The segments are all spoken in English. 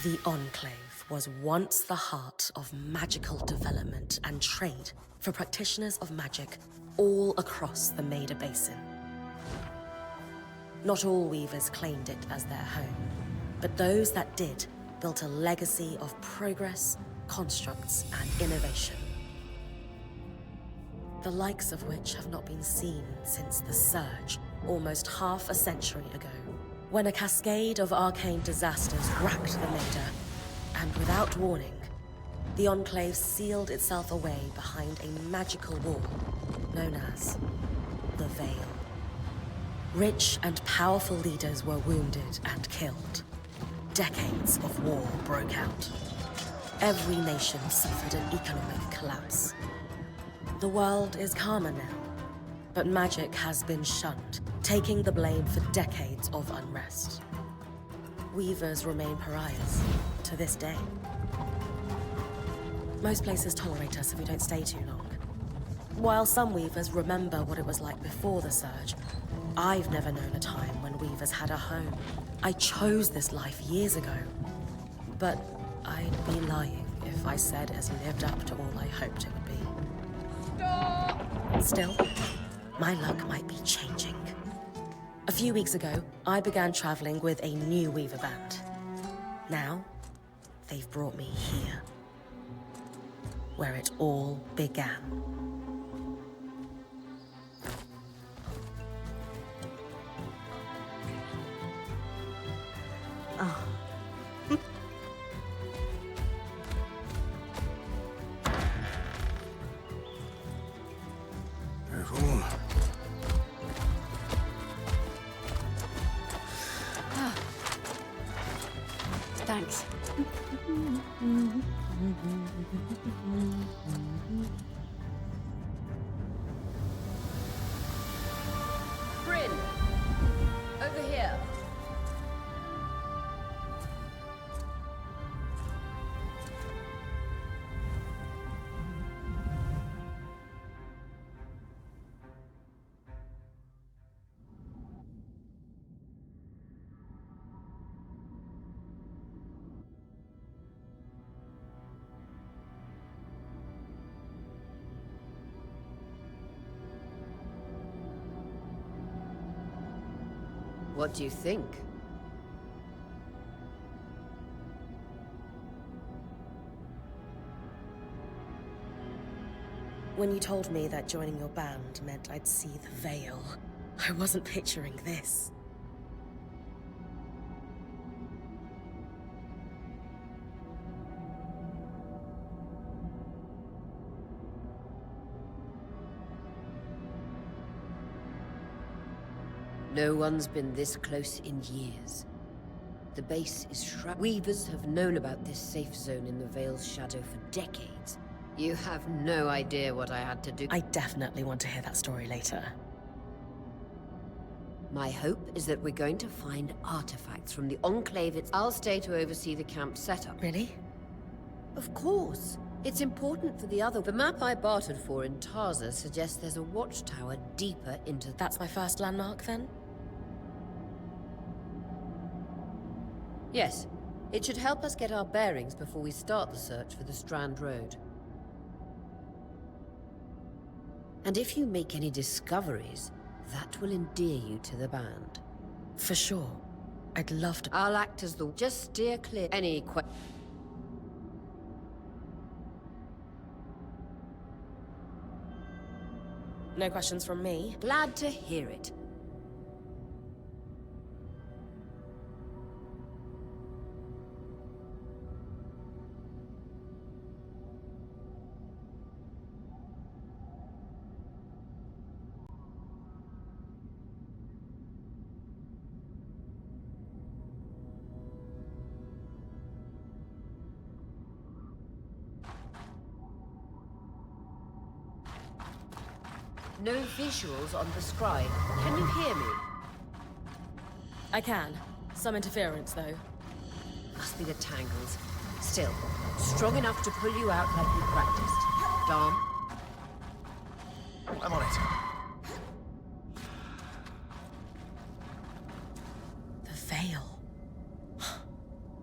The Enclave was once the heart of magical development and trade for practitioners of magic all across the Maida Basin. Not all weavers claimed it as their home, but those that did built a legacy of progress, constructs, and innovation. The likes of which have not been seen since the Surge, almost half a century ago, when a cascade of arcane disasters racked the Maida, and without warning, the Enclave sealed itself away behind a magical wall known as the Veil. Rich and powerful leaders were wounded and killed. Decades of war broke out. Every nation suffered an economic collapse. The world is calmer now, but magic has been shunned, taking the blame for decades of unrest. Weavers remain pariahs to this day. Most places tolerate us if we don't stay too long. While some weavers remember what it was like before the Surge, I've never known a time when weavers had a home. I chose this life years ago, but I'd be lying if I said it has lived up to all I hoped it would be. Stop! Still, my luck might be changing. A few weeks ago, I began traveling with a new weaver band. Now, they've brought me here, where it all began. Oh. Careful. Thanks. Bryn! Over here. What do you think? When you told me that joining your band meant I'd see the Veil, I wasn't picturing this. No one's been this close in years. The base is shrouded. Weavers have known about this safe zone in the Veil's shadow for decades. You have no idea what I had to do. I definitely want to hear that story later. My hope is that we're going to find artifacts from the Enclave. I'll stay to oversee the camp setup. Really? Of course. It's important for the other. The map I bartered for in Tarza suggests there's a watchtower deeper into... That's my first landmark, then? Yes. It should help us get our bearings before we start the search for the Strand Road. And if you make any discoveries, that will endear you to the band. For sure. I'd love to... I'll act as the... Just steer clear any No questions from me? Glad to hear it. No visuals on the scribe. Can you hear me? I can. Some interference, though. Must be the tangles. Still, strong enough to pull you out like we practiced. Dom? I'm on it. The Veil.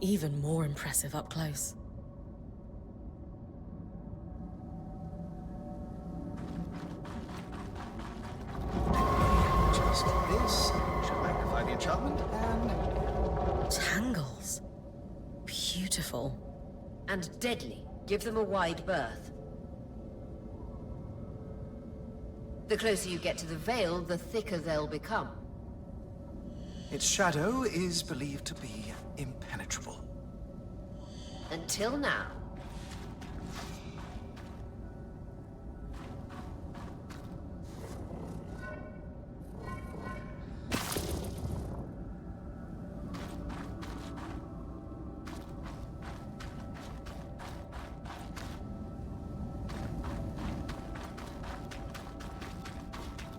even more impressive up close. Just this should magnify the enchantment, and Tangles. Beautiful. And deadly. Give them a wide berth. The closer you get to the Veil, the thicker they'll become. its shadow is believed to be impenetrable. Until now.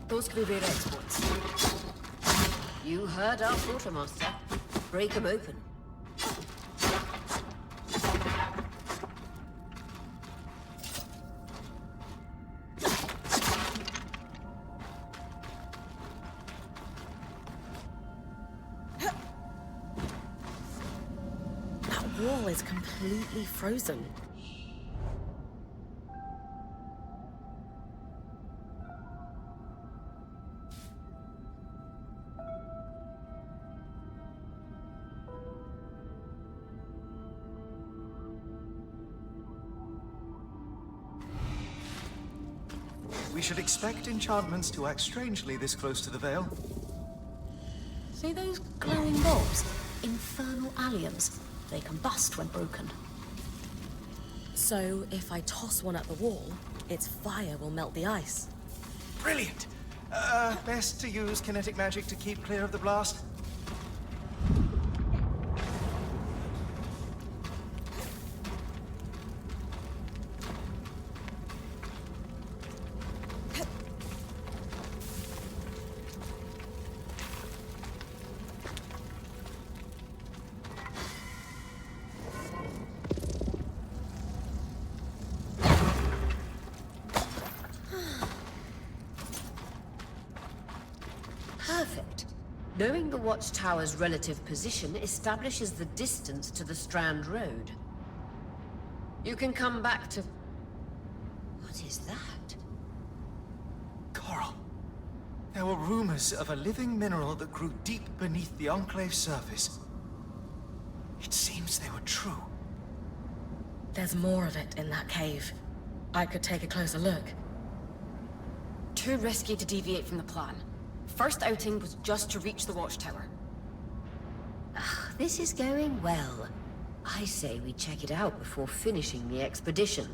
Those could be rare exports. You heard our quartermaster. Break them open. That wall is completely frozen. We should expect enchantments to act strangely this close to the Veil. See those glowing bulbs? Infernal alliums. They combust when broken. So, if I toss one at the wall, its fire will melt the ice. Brilliant! Best to use kinetic magic to keep clear of the blast. Perfect. Knowing the watchtower's relative position establishes the distance to the Strand Road. You can come back to... What is that? Coral. There were rumors of a living mineral that grew deep beneath the Enclave's surface. It seems they were true. There's more of it in that cave. I could take a closer look. Too risky to deviate from the plan. First outing was just to reach the watchtower. This is going well. I say we check it out before finishing the expedition.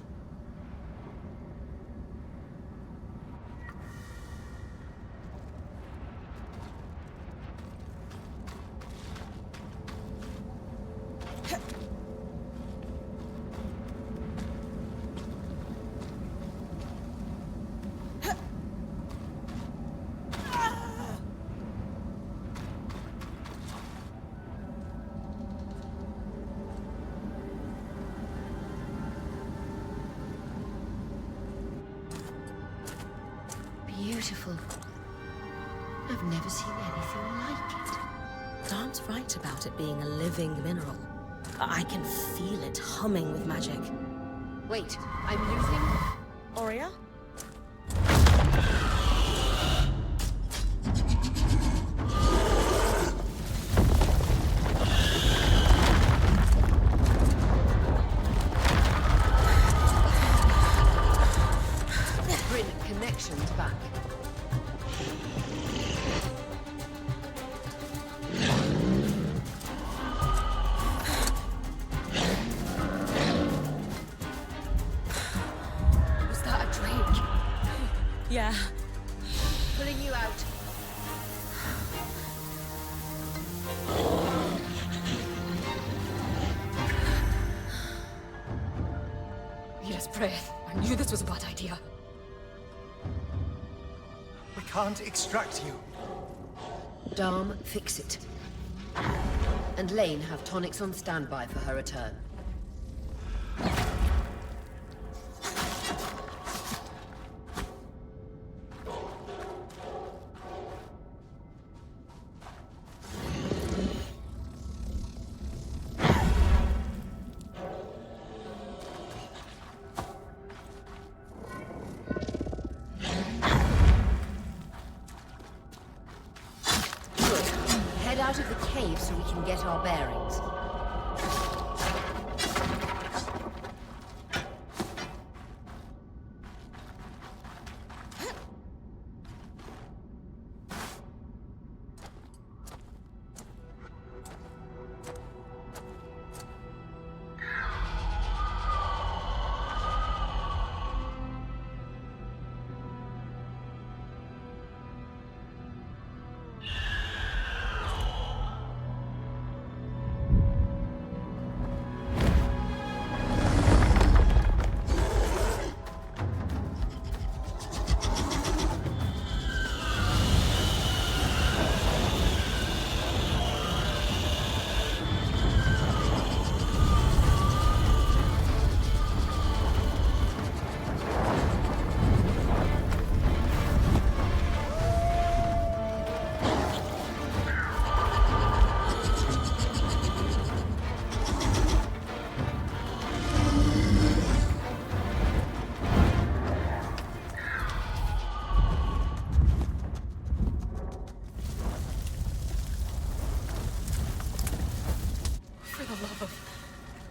Beautiful. I've never seen anything like it. Dan's right about it being a living mineral. I can feel it humming with magic. Wait, I'm losing... Aurea? Bring connections back. Was that a drake? Yeah. Pulling you out. Yes, breath. I knew this was a bad idea. We can't extract you. Dharm, fix it. And Lane have tonics on standby for her return. get our bearings.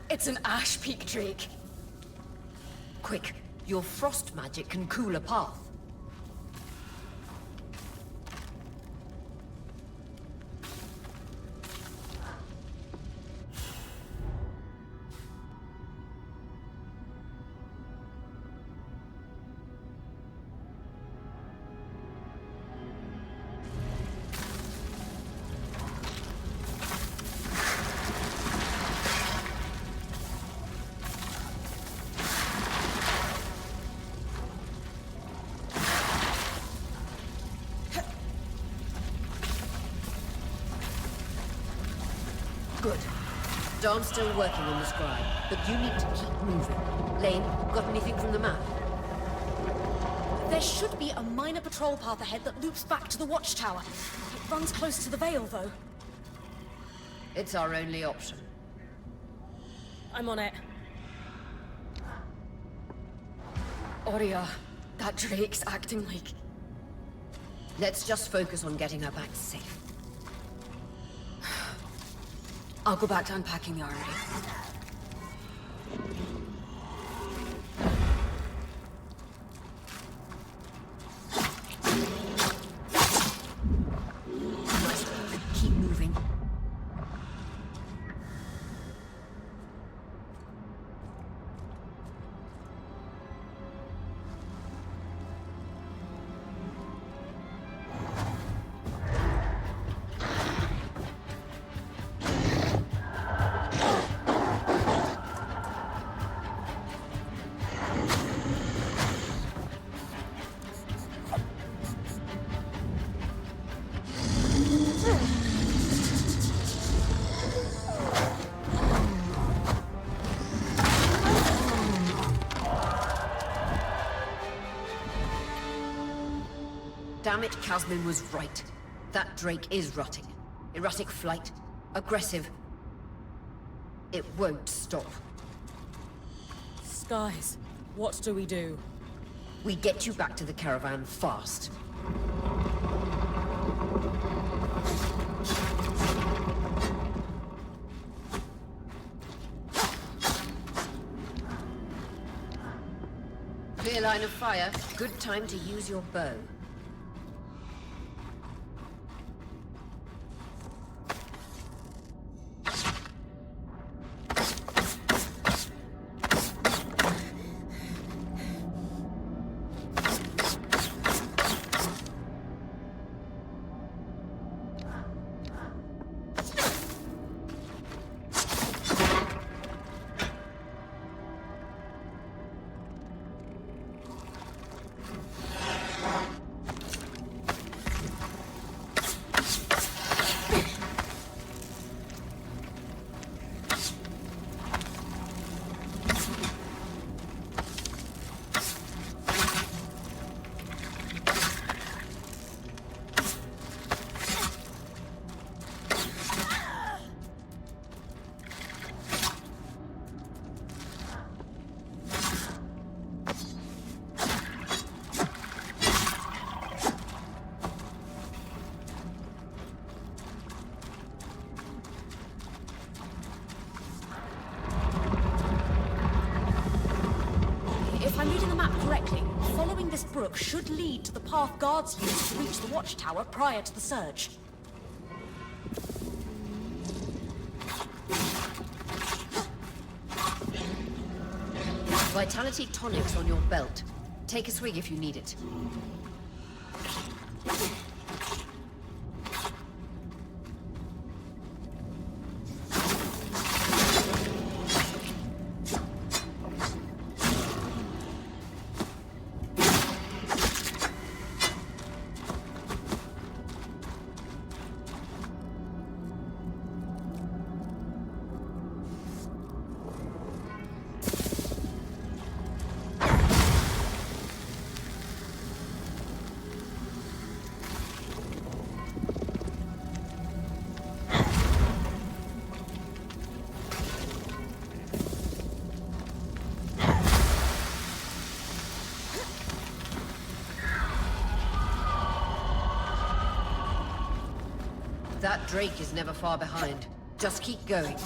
It's an ash peak drake. Quick, your frost magic can cool a path. Good. Dawn's still working on the scribe, but you need to keep moving. Lane, got anything from the map? There should be a minor patrol path ahead that loops back to the watchtower. It runs close to the Vale, though. It's our only option. I'm on it. Aurea, that drake's acting like... Let's just focus on getting her back safe. I'll go back to unpacking the armory. Nice work. Keep moving. Damn it, Casmin was right. That drake is rotting. Erratic flight. Aggressive. It won't stop. Skies, what do we do? We get you back to the caravan fast. Clear line of fire. Good time to use your bow. correctly, following this brook should lead to the path guards used to reach the watchtower prior to the surge. Vitality tonics on your belt. Take a swig if you need it. That Drake is never far behind. Just keep going.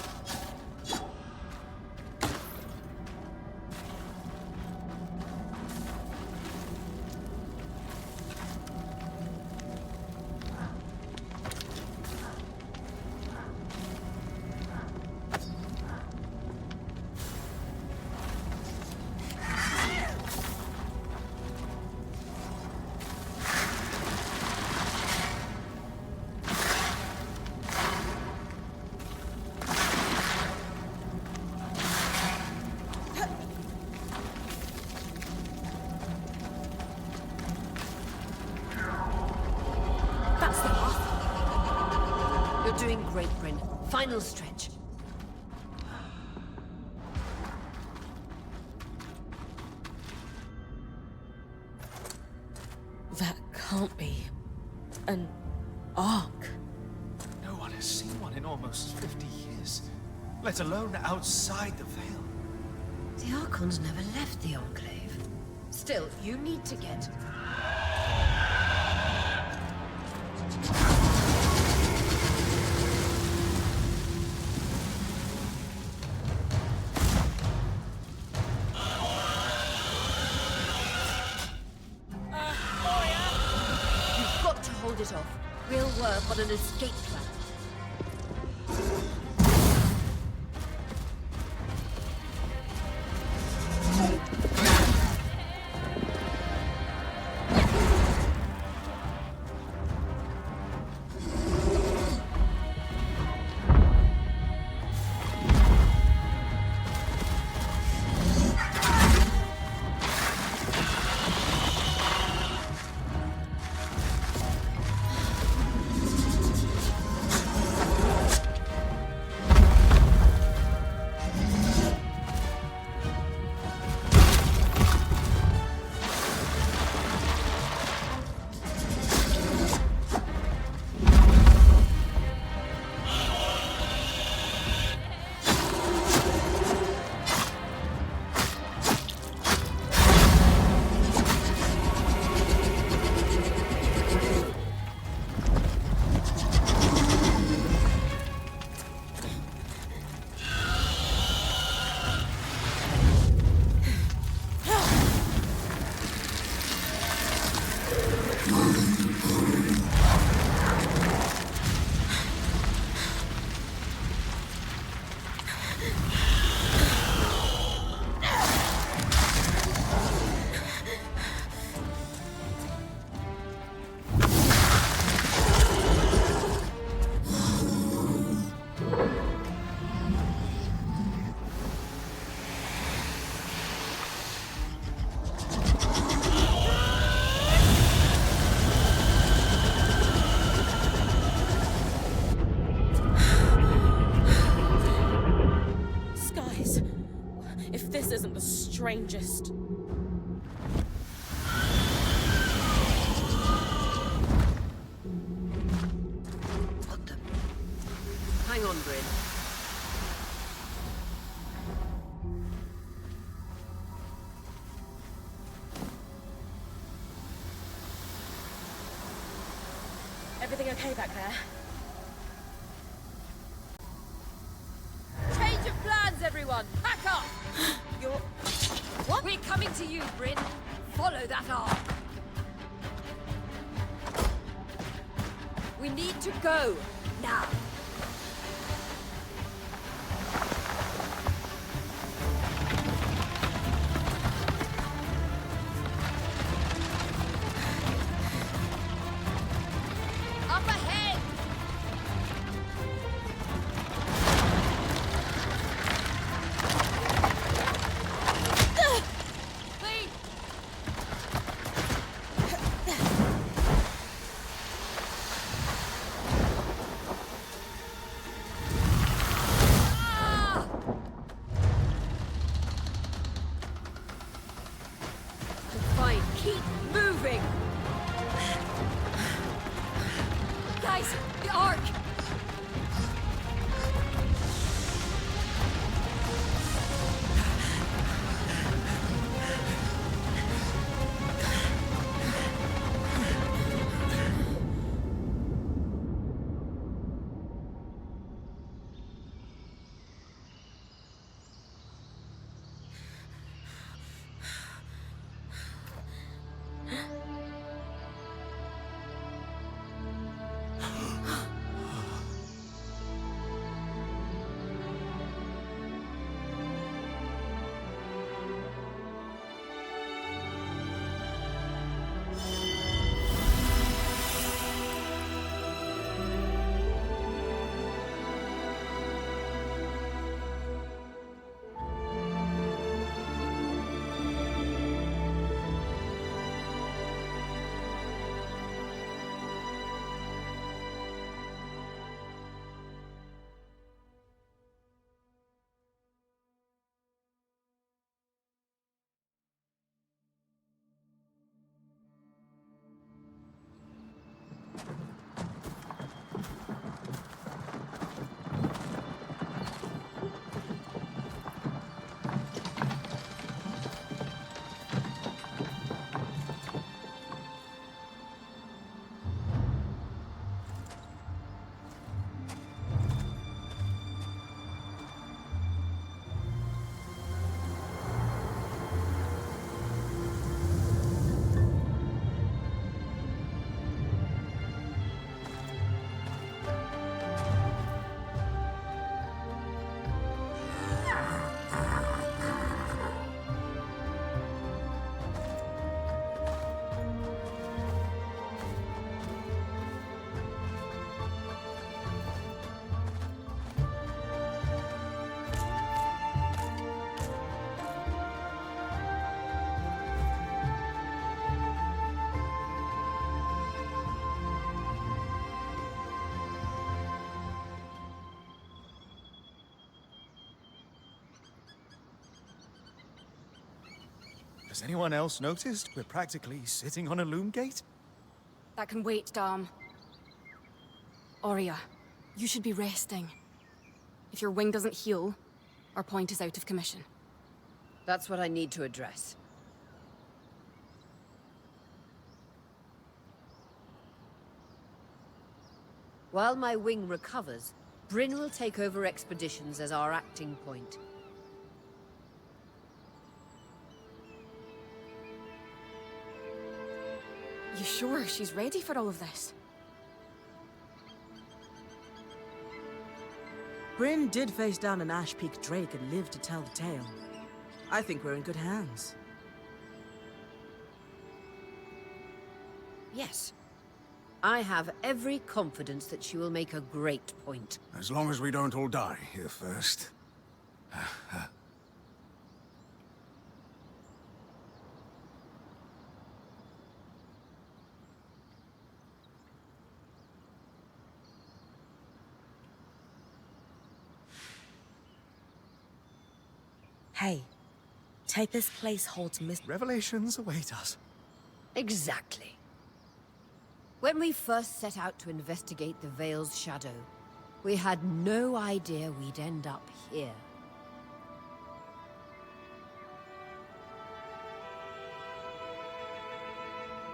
You're doing great, Bryn. Final stretch. That can't be an ark. No one has seen one in almost 50 years, let alone outside the Veil. The Archons never left the Enclave. Still, you need to get... You've got to hold it off. We'll work on an escape plan. Isn't the strangest. What the... Hang on, Bryn. Everything okay back there? Change of plans, everyone! Pack up! You're... What? We're coming to you, Bryn. Follow that arc! We need to go, now! Up ahead! Please! Ah! Fine, keep moving! Guys, the arc! Has anyone else noticed we're practically sitting on a loom gate? That can wait, Dom. Aurea, you should be resting. If your wing doesn't heal, our point is out of commission. That's what I need to address. While my wing recovers, Bryn will take over expeditions as our acting point. You sure she's ready for all of this? Bryn did face down an Ash Peak Drake and lived to tell the tale. I think we're in good hands. Yes. I have every confidence that she will make a great point. As long as we don't all die here first. Hey, take this place holds Revelations await us. Exactly. When we first set out to investigate the Veil's shadow, we had no idea we'd end up here.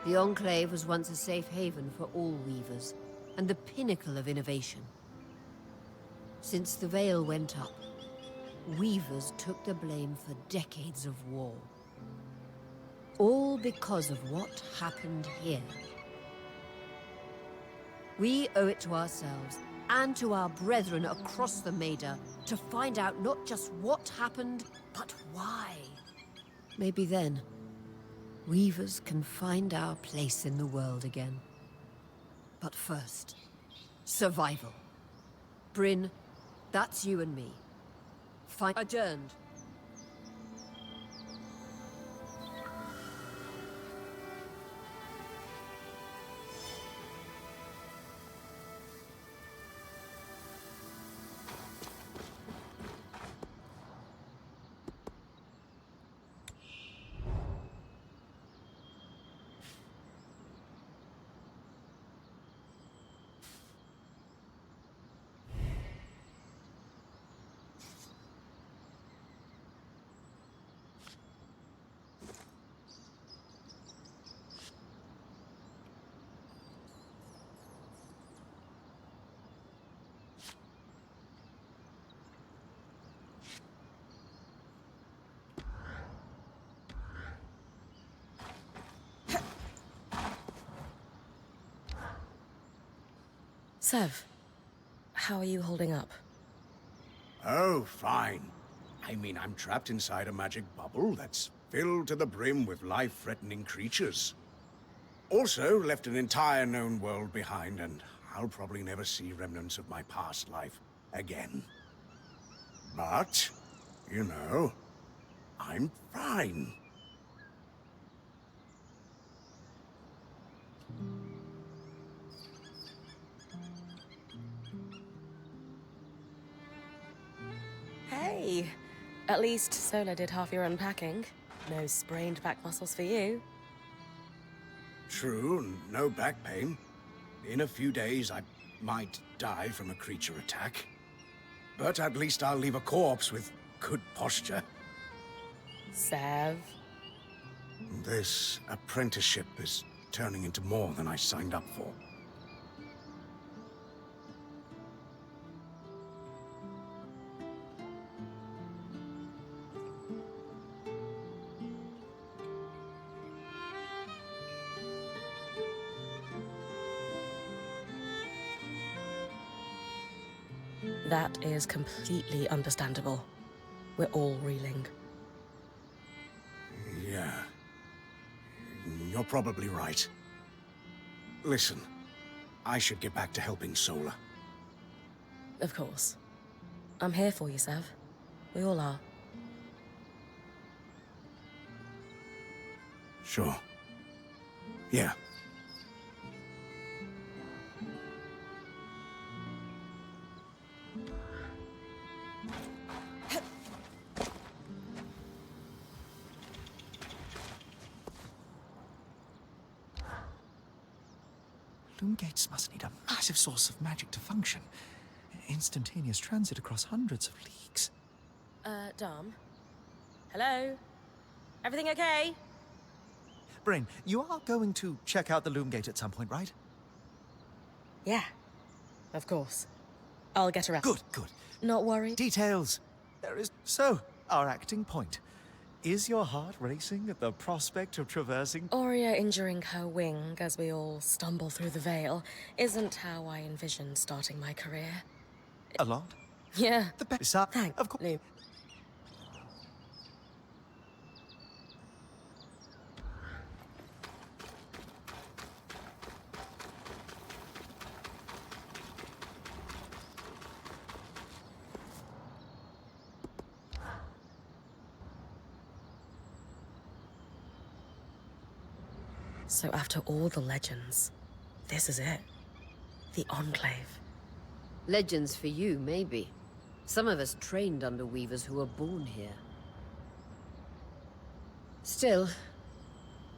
The Enclave was once a safe haven for all Weavers, and the pinnacle of innovation. Since the Veil went up, Weavers took the blame for decades of war. all because of what happened here. We owe it to ourselves and to our brethren across the Maida to find out not just what happened, but why. Maybe then, Weavers can find our place in the world again. But first, survival. Bryn, that's you and me. Adjourned. Sev, how are you holding up? Oh, fine. I mean, I'm trapped inside a magic bubble that's filled to the brim with life-threatening creatures. Also, left an entire known world behind, and I'll probably never see remnants of my past life again. But, you know, I'm fine. Hey! At least Sola did half your unpacking. No sprained back muscles for you. True, no back pain. In a few days, I might die from a creature attack. But at least I'll leave a corpse with good posture. Sev. This apprenticeship is turning into more than I signed up for. That is completely understandable. We're all reeling. Yeah. You're probably right. Listen, I should get back to helping Sola. Of course. I'm here for you, Sev. We all are. Sure. Yeah. Loom gates must need a massive source of magic to function. Instantaneous transit across hundreds of leagues. Dom? Hello? Everything okay? Brain, you are going to check out the loom gate at some point, right? Yeah. Of course. I'll get around. Good, good. Not worried? Details. There is... So, our acting point. Is your heart racing at the prospect of traversing... Aurea injuring her wing as we all stumble through the veil isn't how I envisioned starting my career. A lot? Yeah. The best... Thanks, Of course. Lou. So after all the legends, this is it. The Enclave. Legends for you, maybe. Some of us trained under Weavers who were born here. Still,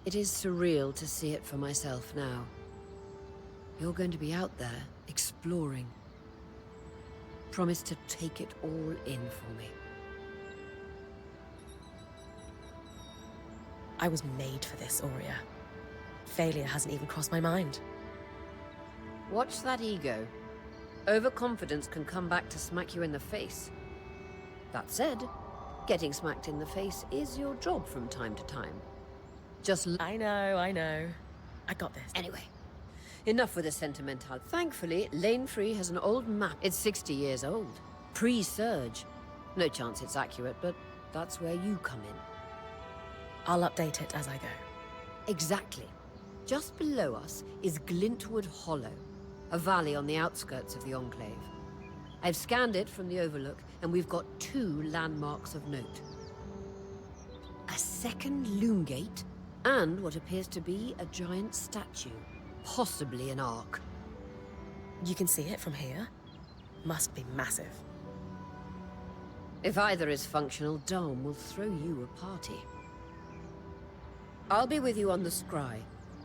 it is surreal to see it for myself now. You're going to be out there, exploring. Promise to take it all in for me. I was made for this, Aurea. Failure hasn't even crossed my mind. Watch that ego. Overconfidence can come back to smack you in the face. That said, getting smacked in the face is your job from time to time. I know, I know. I got this. Anyway, enough with the sentimental. Thankfully, Lane Free has an old map. It's 60 years old. Pre-Surge. No chance it's accurate, but that's where you come in. I'll update it as I go. Exactly. Just below us is Glintwood Hollow, a valley on the outskirts of the Enclave. I've scanned it from the Overlook, and we've got 2 landmarks of note. A second loom gate, and what appears to be a giant statue. Possibly an ark. You can see it from here? Must be massive. If either is functional, Dom will throw you a party. I'll be with you on the scry.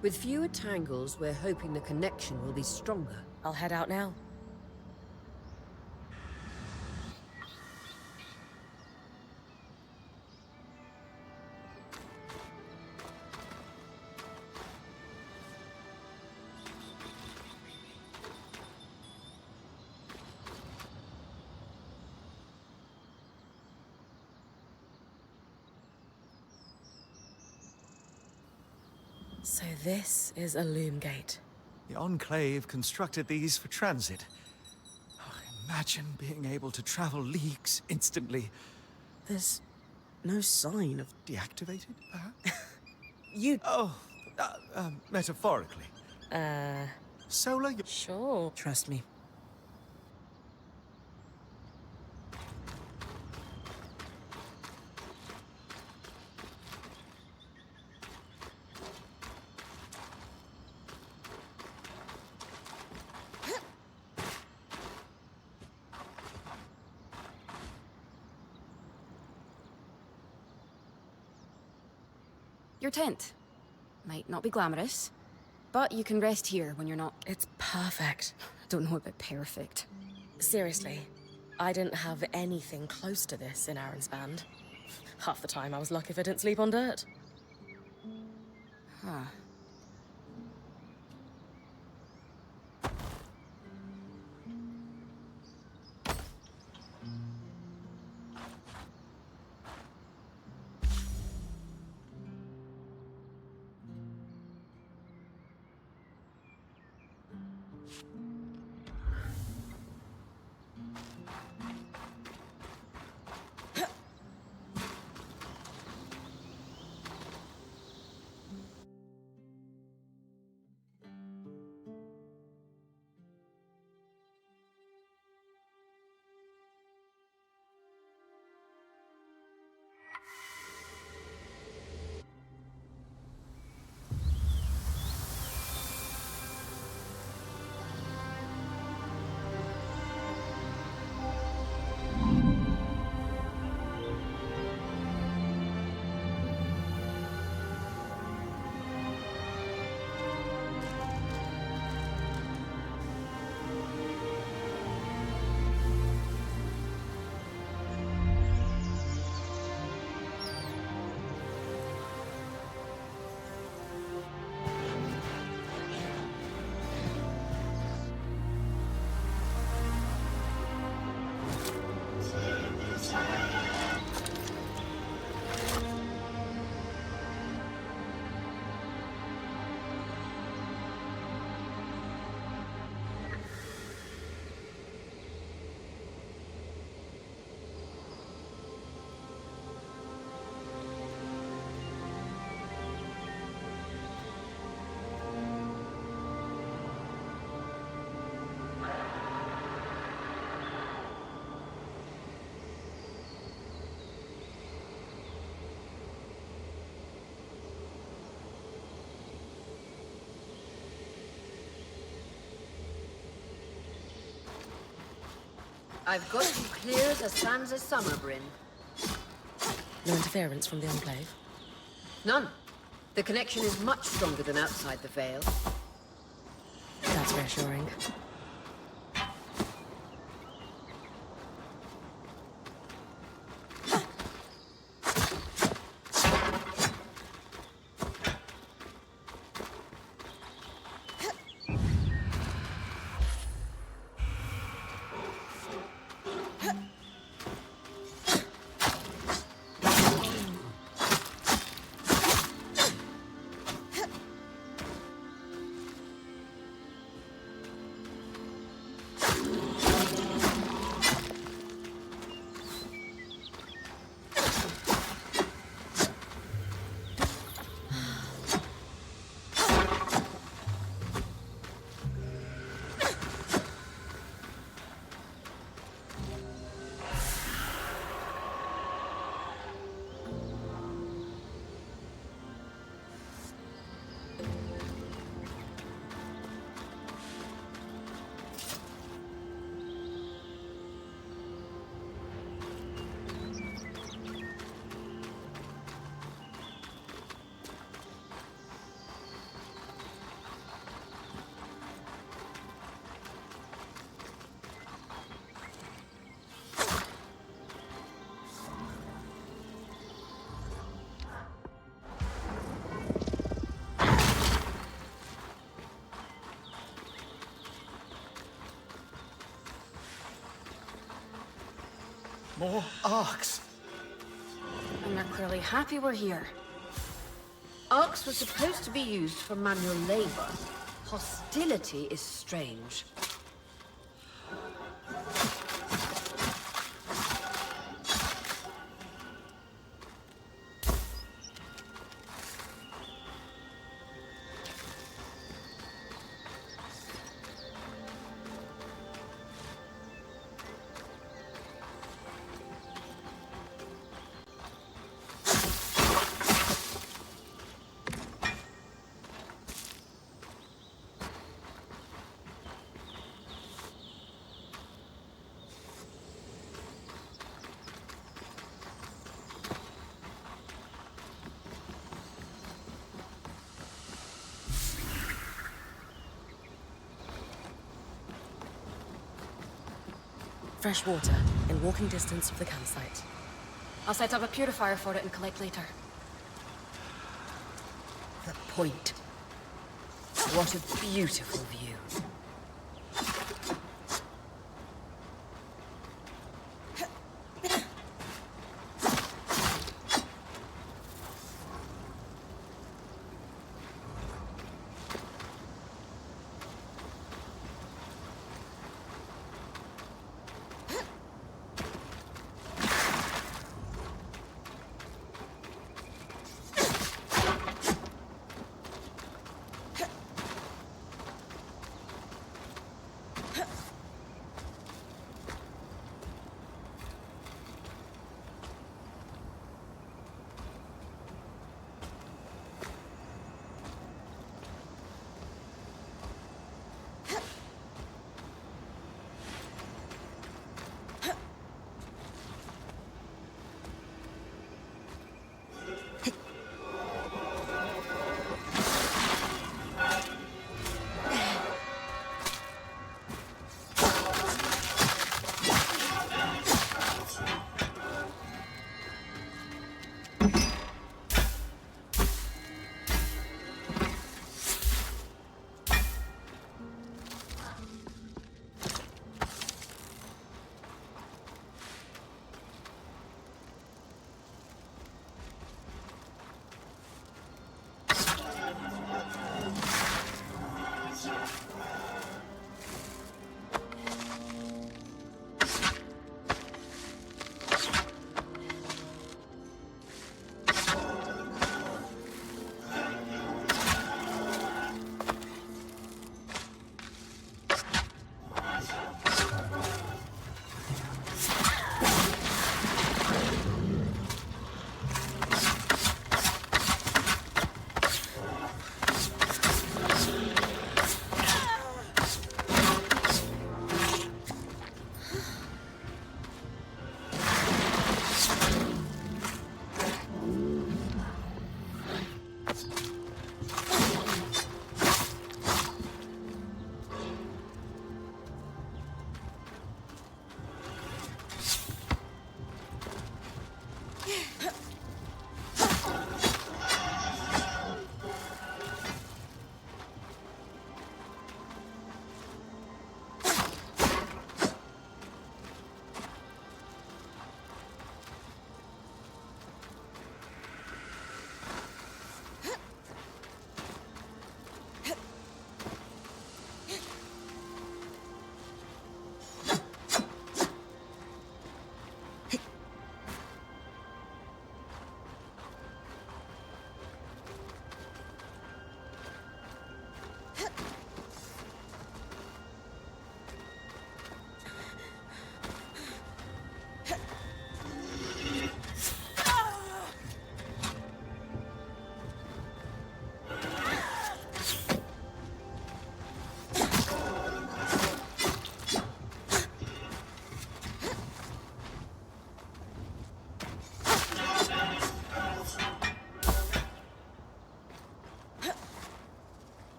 With fewer tangles, we're hoping the connection will be stronger. I'll head out now. So this is a loom gate. The Enclave constructed these for transit. Oh, imagine being able to travel leagues instantly. There's no sign of... Deactivated, perhaps? You... Oh, metaphorically. Solar... Sure. Trust me. Your tent. Might not be glamorous, but you can rest here when you're not... It's perfect. Don't know about perfect. Seriously, I didn't have anything close to this in Aaron's band. Half the time I was lucky if I didn't sleep on dirt. Huh. I've got you clear as a Sansa Summerbrin. No interference from the Enclave? None. The connection is much stronger than outside the Vale. That's reassuring. More arcs. And they're clearly happy we're here. Arcs were supposed to be used for manual labor. Hostility is strange. Fresh water, in walking distance of the campsite. I'll set up a purifier for it and collect later. The point. What a beautiful view.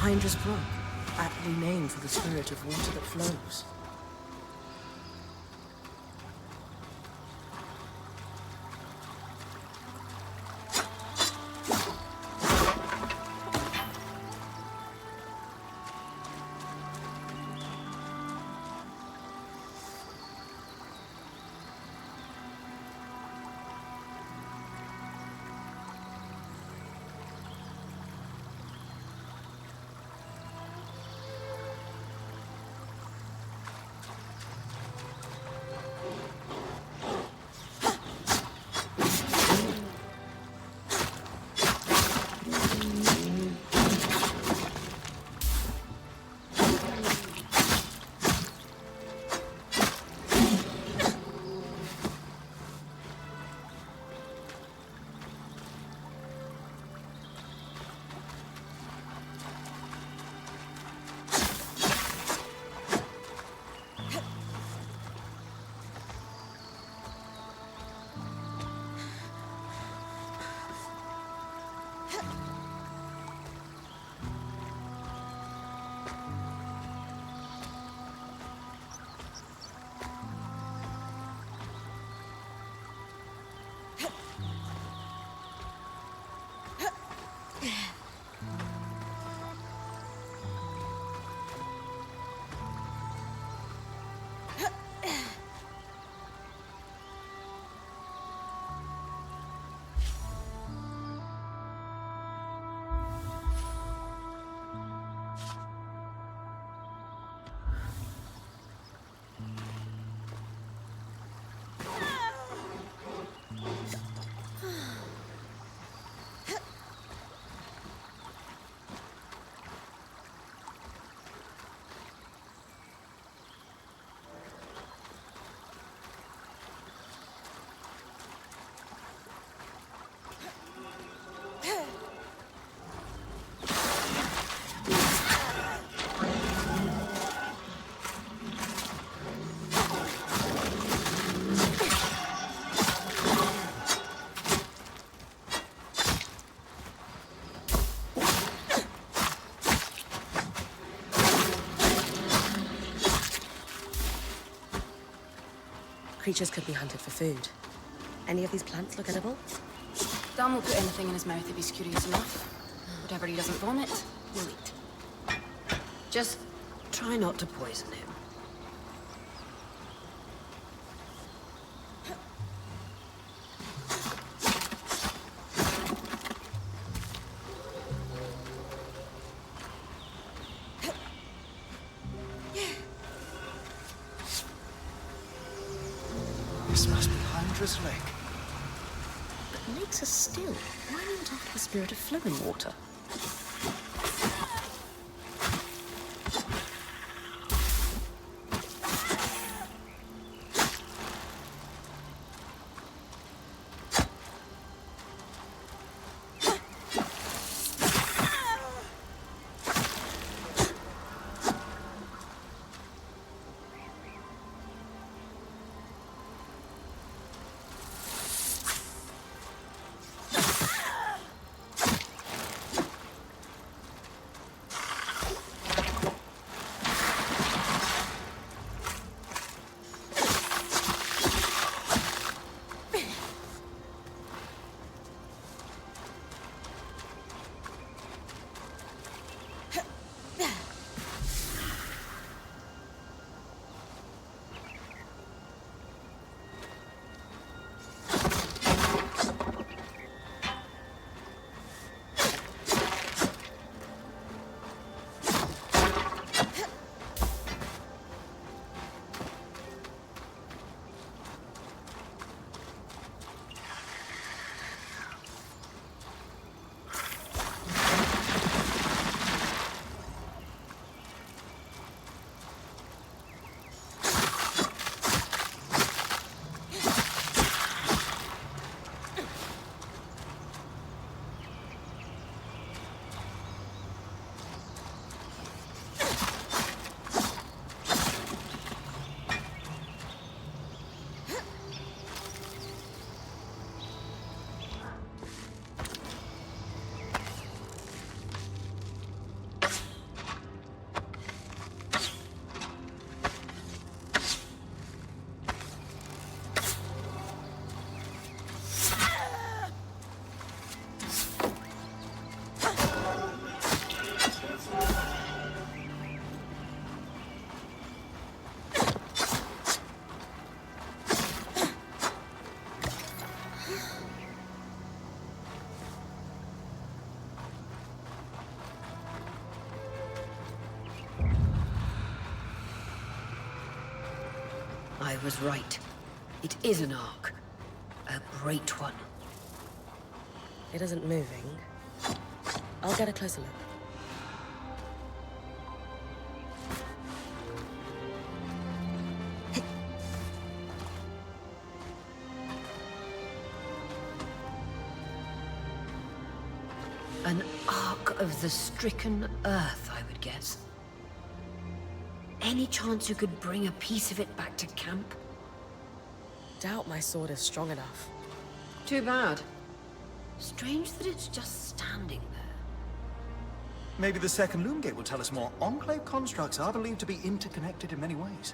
Hydra's Brook, aptly named for the spirit of water that flows. Creatures could be hunted for food. Any of these plants look edible? Dan will put anything in his mouth if he's curious enough. Whatever he doesn't vomit, we'll eat. Just try not to poison him. This must be Hydra's lake. But lakes are still. Why named after the spirit of flowing water? I was right. It is an ark. A great one. It isn't moving. I'll get a closer look. An ark of the stricken earth, I would guess. Any chance you could bring a piece of it back to camp? Doubt my sword is strong enough. Too bad. Strange that it's just standing there. Maybe the second loom gate will tell us more. Enclave constructs are believed to be interconnected in many ways.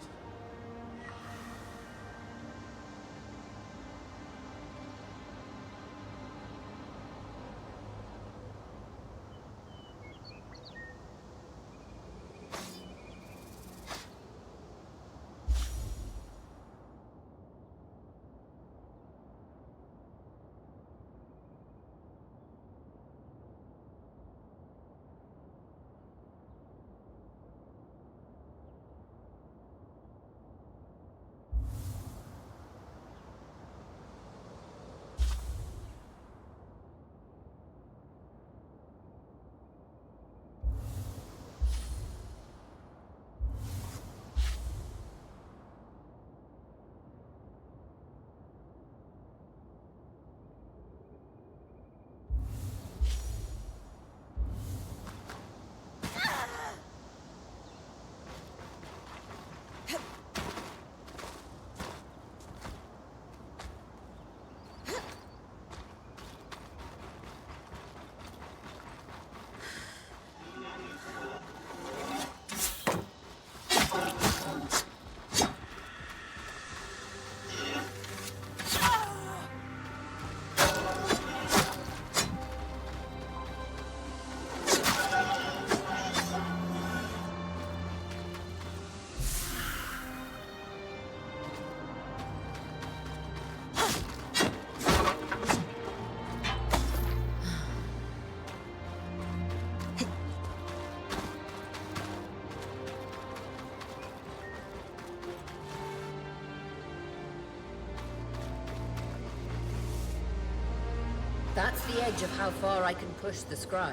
That's the edge of how far I can push the scry.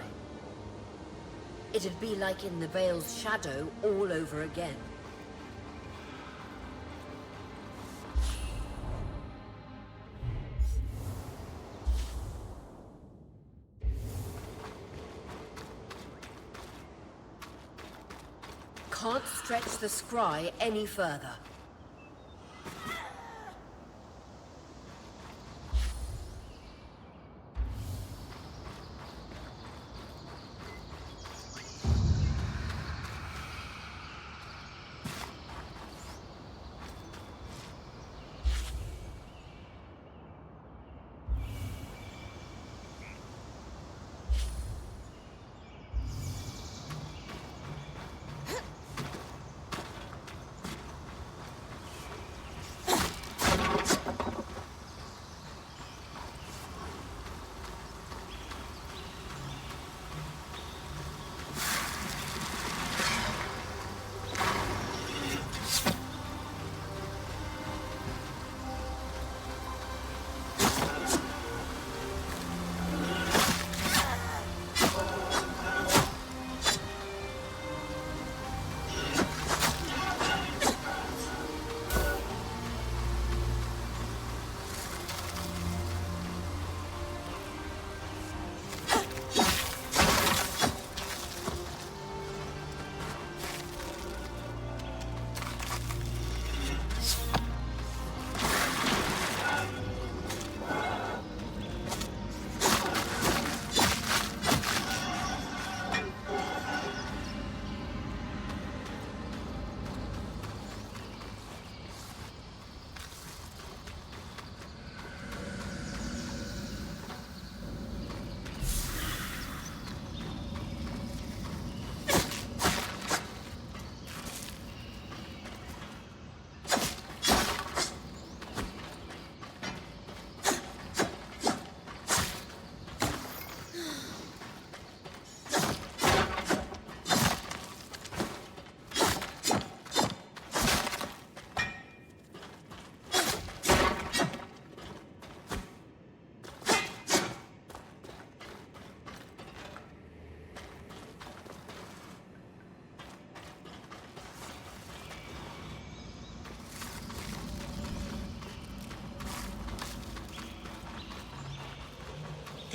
It'd be like in the Veil's shadow all over again. Can't stretch the scry any further.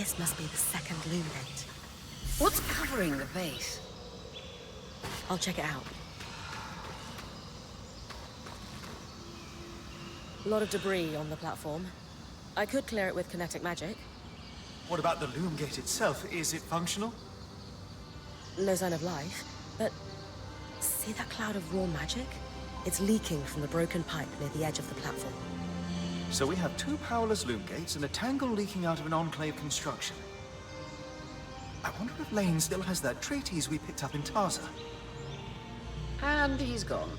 This must be the second loom gate. What's covering the base? I'll check it out. A lot of debris on the platform. I could clear it with kinetic magic. What about the loom gate itself? Is it functional? No sign of life, but see that cloud of raw magic? It's leaking from the broken pipe near the edge of the platform. So we have two powerless loom gates and a tangle leaking out of an Enclave construction. I wonder if Lane still has that treatise we picked up in Taza. And he's gone.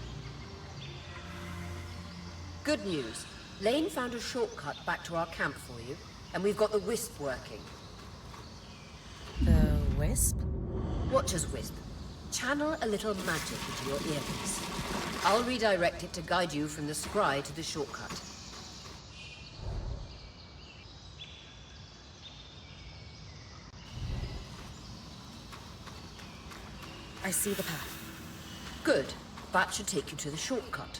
Good news. Lane found a shortcut back to our camp for you, and we've got the Wisp working. The Wisp? Watch as Wisp. Channel a little magic into your earpiece. I'll redirect it to guide you from the scry to the shortcut. I see the path. Good. That should take you to the shortcut.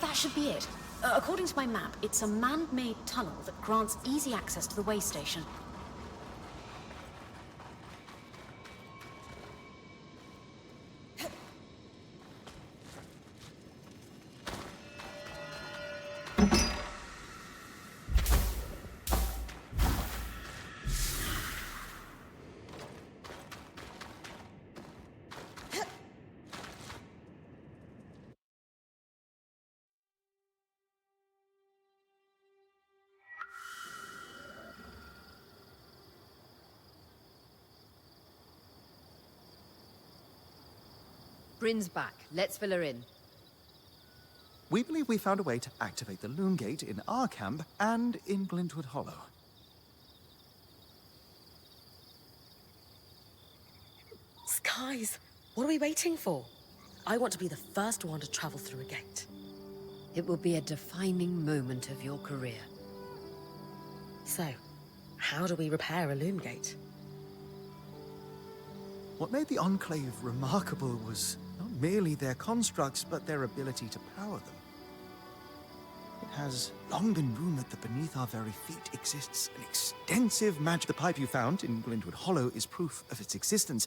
That should be it. According to my map, it's a man-made tunnel that grants easy access to the way station. Bryn's back. Let's fill her in. We believe we found a way to activate the loom gate in our camp and in Glintwood Hollow. Skies! What are we waiting for? I want to be the first one to travel through a gate. It will be a defining moment of your career. So, how do we repair a loom gate? What made the Enclave remarkable was not merely their constructs, but their ability to power them. It has long been rumored that beneath our very feet exists an extensive magic. The pipe you found in Glintwood Hollow is proof of its existence.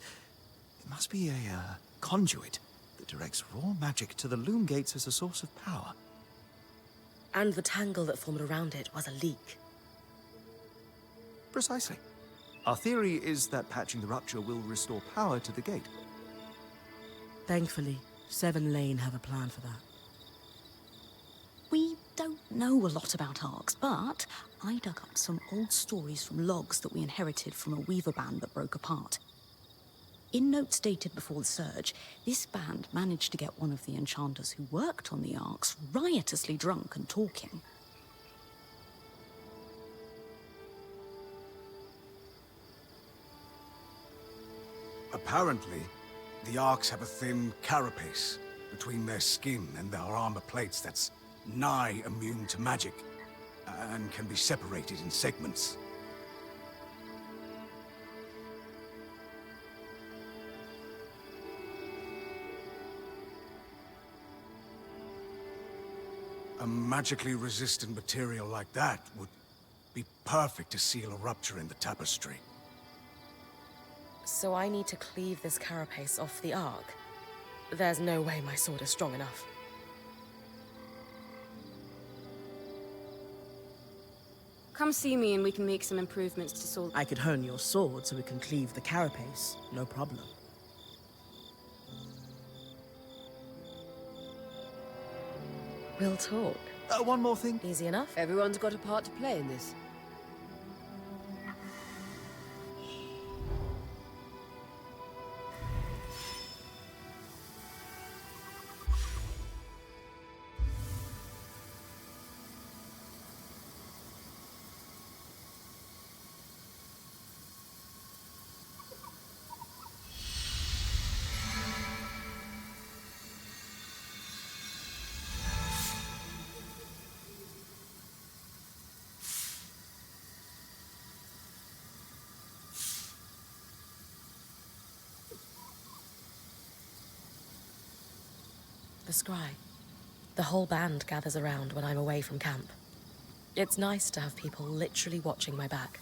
It must be a conduit that directs raw magic to the loom gates as a source of power. And the tangle that formed around it was a leak. Precisely. Our theory is that patching the rupture will restore power to the gate. Thankfully, Seven Lane have a plan for that. We don't know a lot about Arcs, but I dug up some old stories from logs that we inherited from a weaver band that broke apart. In notes dated before the Surge, this band managed to get one of the enchanters who worked on the Arcs riotously drunk and talking. Apparently, the Arcs have a thin carapace between their skin and their armor plates that's nigh immune to magic, and can be separated in segments. A magically resistant material like that would be perfect to seal a rupture in the tapestry. So I need to cleave this carapace off the Ark? There's no way my sword is strong enough. Come see me and we can make some improvements to solve. I could hone your sword so we can cleave the carapace. No problem. We'll talk. One more thing. Easy enough? Everyone's got a part to play in this. The scry. The whole band gathers around when I'm away from camp. It's nice to have people literally watching my back.